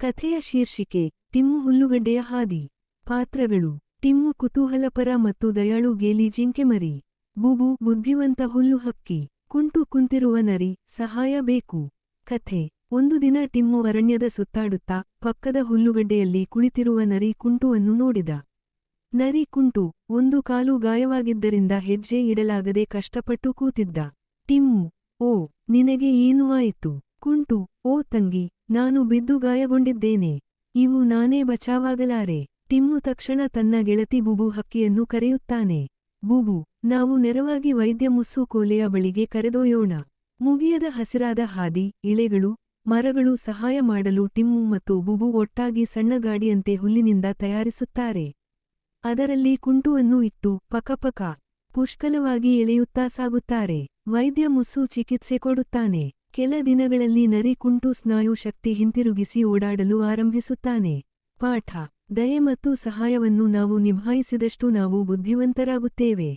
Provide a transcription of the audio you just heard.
ಕಥೆಯ ಶೀರ್ಷಿಕೆ ಟಿಮ್ಮು ಹುಲ್ಲುಗಡ್ಡೆಯ ಹಾದಿ. ಪಾತ್ರಗಳು: ಟಿಮ್ಮು ಕುತೂಹಲಪರ ಮತ್ತು ದಯಾಳು ಗೇಲಿ ಜಿಂಕೆಮರಿ, ಬುಬು ಬುದ್ಧಿವಂತ ಹುಲ್ಲು ಹಕ್ಕಿ, ಕುಂಟು ಕುಂತಿರುವ ನರಿ, ಸಹಾಯ ಬೇಕು. ಕಥೆ: ಒಂದು ದಿನ ಟಿಮ್ಮು ಅರಣ್ಯದ ಸುತ್ತಾಡುತ್ತಾ ಪಕ್ಕದ ಹುಲ್ಲುಗಡ್ಡೆಯಲ್ಲಿ ಕುಳಿತಿರುವ ನರಿ ಕುಂಟುವನ್ನು ನೋಡಿದ. ನರಿ ಕುಂಟು ಒಂದು ಕಾಲು ಗಾಯವಾಗಿದ್ದರಿಂದ ಹೆಜ್ಜೆ ಇಡಲಾಗದೆ ಕಷ್ಟಪಟ್ಟು ಕೂತಿದ್ದ. ಟಿಮ್ಮು: ಓ, ನಿನಗೆ ಏನು ಆಯಿತು? ಕುಂಟು: ಓ ತಂಗಿ, ನಾನು ಬಿದ್ದು ಗಾಯಗೊಂಡಿದ್ದೇನೆ. ಇವು ನಾನೇ ಬಚಾವಾಗಲಾರೆ. ಟಿಮ್ಮು ತಕ್ಷಣ ತನ್ನ ಗೆಳತಿ ಬುಬು ಹಕ್ಕಿಯನ್ನು ಕರೆಯುತ್ತಾನೆ. ಬುಬು: ನಾವು ನೇರವಾಗಿ ವೈದ್ಯ ಮುಸ್ಸು ಕೋಲೆಯ ಬಳಿಗೆ ಕರೆದೊಯ್ಯೋಣ. ಮುಗಿಯದ ಹಸಿರಾದ ಹಾದಿ, ಇಳೆಗಳು, ಮರಗಳು ಸಹಾಯ ಮಾಡಲು ಟಿಮ್ಮು ಮತ್ತು ಬುಬು ಒಟ್ಟಾಗಿ ಸಣ್ಣ ಗಾಡಿಯಂತೆ ಹುಲ್ಲಿನಿಂದ ತಯಾರಿಸುತ್ತಾರೆ. ಅದರಲ್ಲಿ ಕುಂಟುವನ್ನು ಇಟ್ಟು ಪಕಪಕ ಪುಷ್ಕಲವಾಗಿ ಎಳೆಯುತ್ತಾ ಸಾಗುತ್ತಾರೆ. ವೈದ್ಯ ಮುಸ್ಸು ಚಿಕಿತ್ಸೆ ಕೊಡುತ್ತಾನೆ. ಕೆಲ ದಿನಗಳಲ್ಲಿ ನರಿ ಕುಂಟು ಸ್ನಾಯು ಶಕ್ತಿ ಹಿಂತಿರುಗಿಸಿ ಓಡಾಡಲು ಆರಂಭಿಸುತ್ತಾನೆ. ಪಾಠ: ದಯೆ ಮತ್ತು ಸಹಾಯವನ್ನು ನಾವು ನಿಭಾಯಿಸಿದಷ್ಟು ನಾವು ಬುದ್ಧಿವಂತರಾಗುತ್ತೇವೆ.